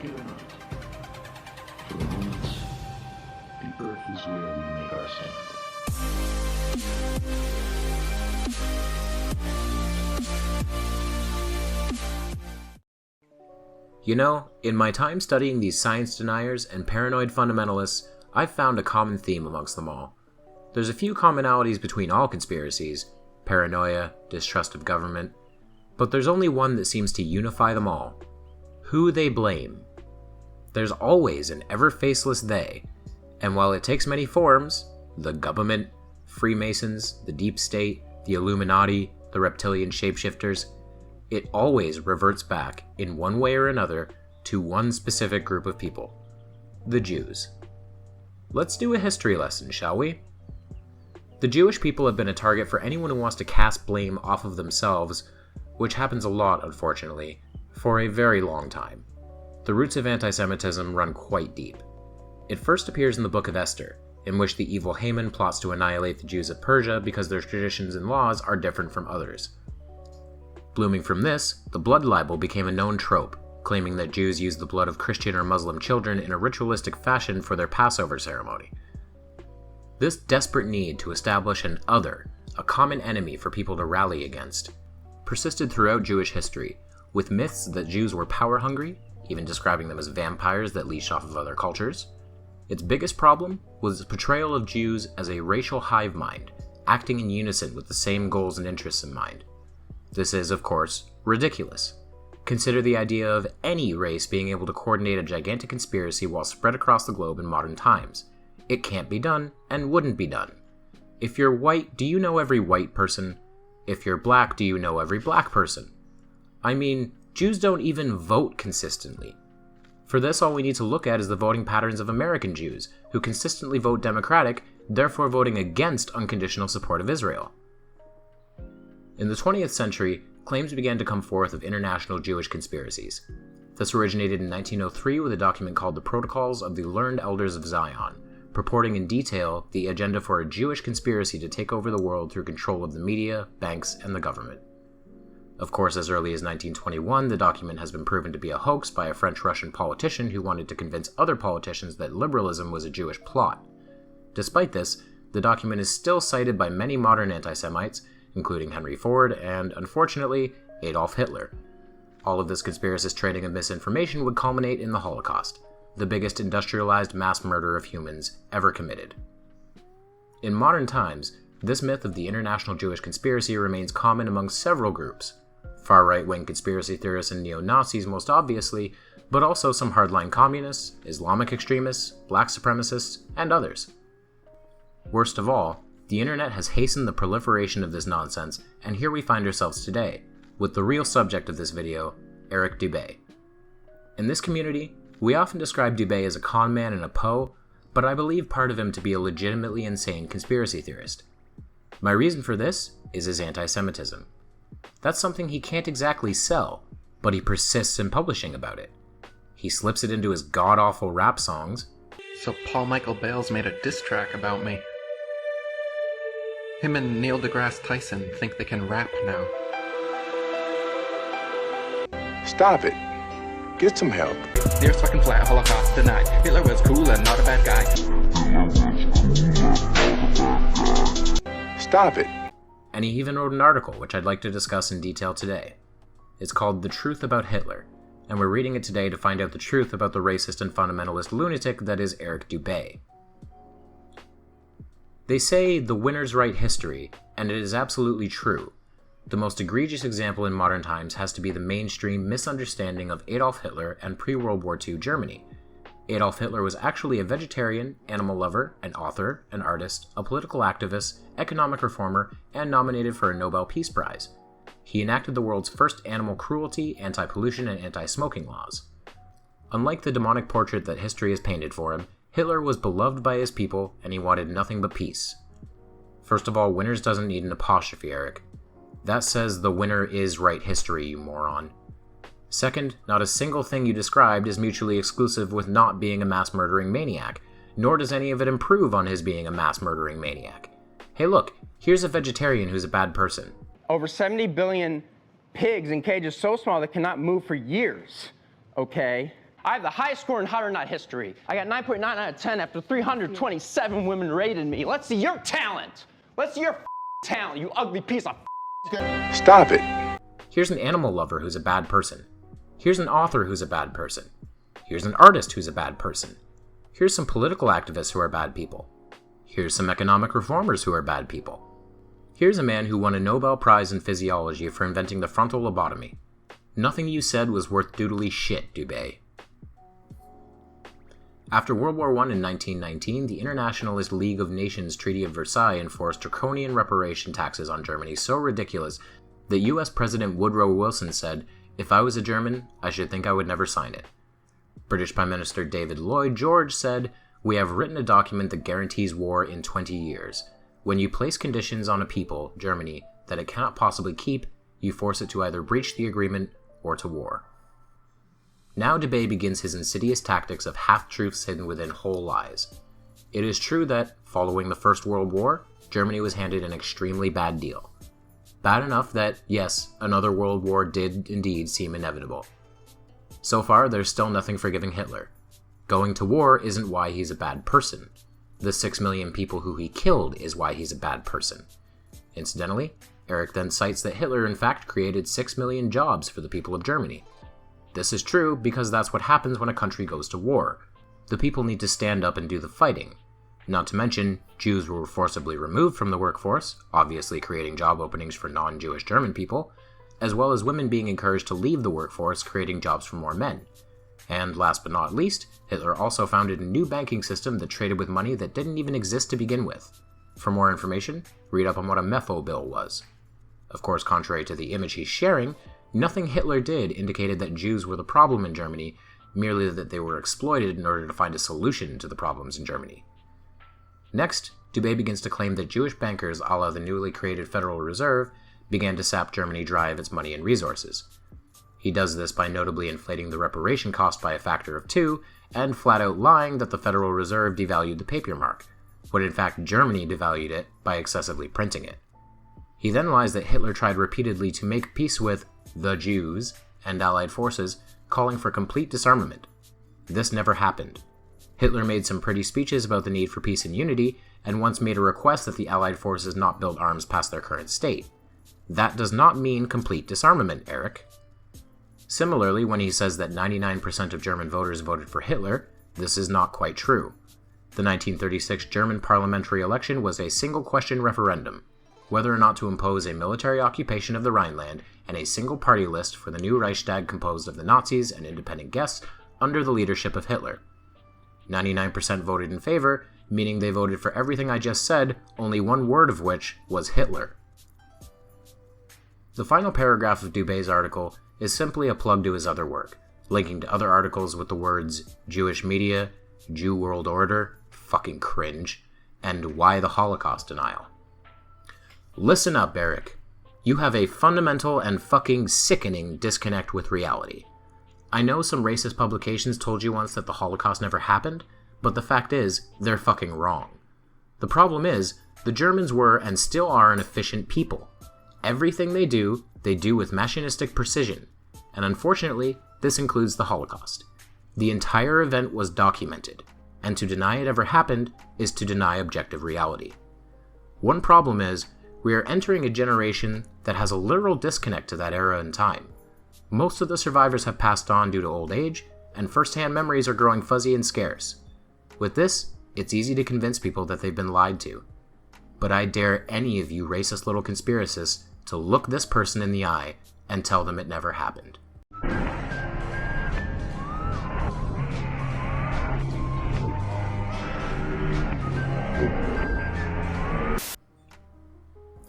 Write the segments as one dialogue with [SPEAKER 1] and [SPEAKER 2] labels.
[SPEAKER 1] like it or not. For the moment, the earth is where we make our stand.
[SPEAKER 2] You know, in my time studying these science deniers and paranoid fundamentalists, I've found a common theme amongst them all. There's a few commonalities between all conspiracies: paranoia, distrust of government, but there's only one that seems to unify them all: who they blame. There's always an ever-faceless they, and while it takes many forms — the government, Freemasons, the deep state, the Illuminati, the reptilian shapeshifters — it always reverts back, in one way or another, to one specific group of people: the Jews. Let's do a history lesson, shall we? The Jewish people have been a target for anyone who wants to cast blame off of themselves, which happens a lot, unfortunately, for a very long time. The roots of anti-Semitism run quite deep. It first appears in the Book of Esther, in which the evil Haman plots to annihilate the Jews of Persia because their traditions and laws are different from others. Blooming from this, the blood libel became a known trope, claiming that Jews used the blood of Christian or Muslim children in a ritualistic fashion for their Passover ceremony. This desperate need to establish an other, a common enemy for people to rally against, persisted throughout Jewish history, with myths that Jews were power-hungry, even describing them as vampires that leash off of other cultures. Its biggest problem was the portrayal of Jews as a racial hive mind, acting in unison with the same goals and interests in mind. This is, of course, ridiculous. Consider the idea of any race being able to coordinate a gigantic conspiracy while spread across the globe in modern times. It can't be done, and wouldn't be done. If you're white, do you know every white person? If you're black, do you know every black person? I mean, Jews don't even vote consistently. For this, all we need to look at is the voting patterns of American Jews, who consistently vote Democratic, therefore voting against unconditional support of Israel. In the 20th century, claims began to come forth of international Jewish conspiracies. This originated in 1903 with a document called the Protocols of the Learned Elders of Zion, purporting in detail the agenda for a Jewish conspiracy to take over the world through control of the media, banks, and the government. Of course, as early as 1921, the document has been proven to be a hoax by a French-Russian politician who wanted to convince other politicians that liberalism was a Jewish plot. Despite this, the document is still cited by many modern anti-Semites, including Henry Ford and, unfortunately, Adolf Hitler. All of this conspiracist trading of misinformation would culminate in the Holocaust, the biggest industrialized mass murder of humans ever committed. In modern times, this myth of the international Jewish conspiracy remains common among several groups: far-right-wing conspiracy theorists and neo-Nazis most obviously, but also some hardline communists, Islamic extremists, black supremacists, and others. Worst of all, the internet has hastened the proliferation of this nonsense, and here we find ourselves today, with the real subject of this video, Eric Dubay. In this community, we often describe Dubay as a con man and a Poe, but I believe part of him to be a legitimately insane conspiracy theorist. My reason for this is his anti-Semitism. That's something he can't exactly sell, but he persists in publishing about it. He slips it into his god-awful rap songs.
[SPEAKER 3] So Paul Michael Bales made a diss track about me. Him and Neil deGrasse Tyson think they can rap now.
[SPEAKER 4] Stop it. Get some help.
[SPEAKER 3] There's fucking flat Holocaust denied. Hitler was cool and not a bad guy.
[SPEAKER 4] Stop it.
[SPEAKER 2] And he even wrote an article, which I'd like to discuss in detail today. It's called The Truth About Hitler, and we're reading it today to find out the truth about the racist and fundamentalist lunatic that is Eric Dubay. They say the winners write history, and it is absolutely true. The most egregious example in modern times has to be the mainstream misunderstanding of Adolf Hitler and pre-World War II Germany. Adolf Hitler was actually a vegetarian, animal lover, an author, an artist, a political activist, economic reformer, and nominated for a Nobel Peace Prize. He enacted the world's first animal cruelty, anti-pollution, and anti-smoking laws. Unlike the demonic portrait that history has painted for him, Hitler was beloved by his people, and he wanted nothing but peace. First of all, winners doesn't need an apostrophe, Eric. That says the winner is write history, you moron. Second, not a single thing you described is mutually exclusive with not being a mass-murdering maniac, nor does any of it improve on his being a mass-murdering maniac. Hey look, here's a vegetarian who's a bad person.
[SPEAKER 5] Over 70 billion pigs in cages so small they cannot move for years, okay? I have the highest score in Hot or Not history. I got 9.9 out of 10 after 327 women rated me. Let's see your talent. Let's see your talent, you ugly piece of
[SPEAKER 4] Stop it.
[SPEAKER 2] Here's an animal lover who's a bad person. Here's an author who's a bad person. Here's an artist who's a bad person. Here's some political activists who are bad people. Here's some economic reformers who are bad people. Here's a man who won a Nobel Prize in physiology for inventing the frontal lobotomy. Nothing you said was worth doodly shit, Dubay. After World War I in 1919, the Internationalist League of Nations Treaty of Versailles enforced draconian reparation taxes on Germany so ridiculous that US President Woodrow Wilson said, "If I was a German, I should think I would never sign it." British Prime Minister David Lloyd George said, "We have written a document that guarantees war in 20 years. When you place conditions on a people, Germany, that it cannot possibly keep, you force it to either breach the agreement or to war." Now Dubay begins his insidious tactics of half-truths hidden within whole lies. It is true that, following the First World War, Germany was handed an extremely bad deal. Bad enough that, yes, another world war did indeed seem inevitable. So far, there's still nothing forgiving Hitler. Going to war isn't why he's a bad person. The 6 million people who he killed is why he's a bad person. Incidentally, Eric then cites that Hitler in fact created 6 million jobs for the people of Germany. This is true because that's what happens when a country goes to war. The people need to stand up and do the fighting. Not to mention, Jews were forcibly removed from the workforce, obviously creating job openings for non-Jewish German people, as well as women being encouraged to leave the workforce, creating jobs for more men. And last but not least, Hitler also founded a new banking system that traded with money that didn't even exist to begin with. For more information, read up on what a Mefo bill was. Of course, contrary to the image he's sharing, nothing Hitler did indicated that Jews were the problem in Germany, merely that they were exploited in order to find a solution to the problems in Germany. Next, Dubay begins to claim that Jewish bankers, a la the newly created Federal Reserve, began to sap Germany dry of its money and resources. He does this by notably inflating the reparation cost by a factor of 2, and flat out lying that the Federal Reserve devalued the paper mark, when in fact Germany devalued it by excessively printing it. He then lies that Hitler tried repeatedly to make peace with the Jews and Allied forces, calling for complete disarmament. This never happened. Hitler made some pretty speeches about the need for peace and unity, and once made a request that the Allied forces not build arms past their current state. That does not mean complete disarmament, Eric. Similarly, when he says that 99% of German voters voted for Hitler, this is not quite true. The 1936 German parliamentary election was a single-question referendum, whether or not to impose a military occupation of the Rhineland and a single-party list for the new Reichstag composed of the Nazis and independent guests under the leadership of Hitler. 99% voted in favor, meaning they voted for everything I just said, only one word of which was Hitler. The final paragraph of Dubay's article is simply a plug to his other work, linking to other articles with the words Jewish media, Jew world order, fucking cringe, and why the Holocaust denial. Listen up, Eric. You have a fundamental and fucking sickening disconnect with reality. I know some racist publications told you once that the Holocaust never happened, but the fact is, they're fucking wrong. The problem is, the Germans were and still are an efficient people. Everything they do with machinistic precision, and unfortunately, this includes the Holocaust. The entire event was documented, and to deny it ever happened is to deny objective reality. One problem is, we are entering a generation that has a literal disconnect to that era in time. Most of the survivors have passed on due to old age, and first-hand memories are growing fuzzy and scarce. With this, it's easy to convince people that they've been lied to. But I dare any of you racist little conspiracists to look this person in the eye and tell them it never happened.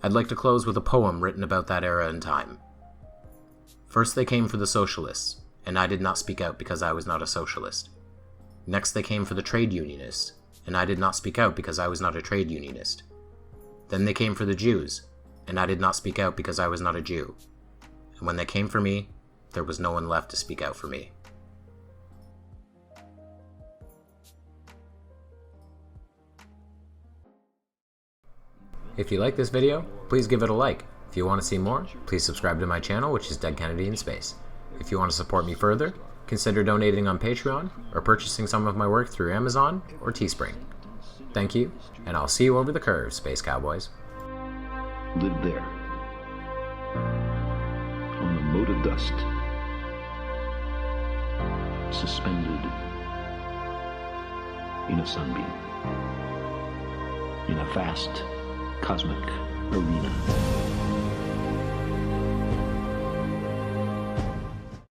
[SPEAKER 2] I'd like to close with a poem written about that era and time. First they came for the socialists, and I did not speak out because I was not a socialist. Next they came for the trade unionists, and I did not speak out because I was not a trade unionist. Then they came for the Jews, and I did not speak out because I was not a Jew. And when they came for me, there was no one left to speak out for me. If you like this video, please give it a like. If you want to see more, please subscribe to my channel, which is Dead Kennedy in Space. If you want to support me further, Consider donating on Patreon or purchasing some of my work through Amazon or Teespring. Thank you, and I'll see you over the curve, Space Cowboys.
[SPEAKER 1] Lived there, on the mote of dust, suspended in a sunbeam, in a vast cosmic arena.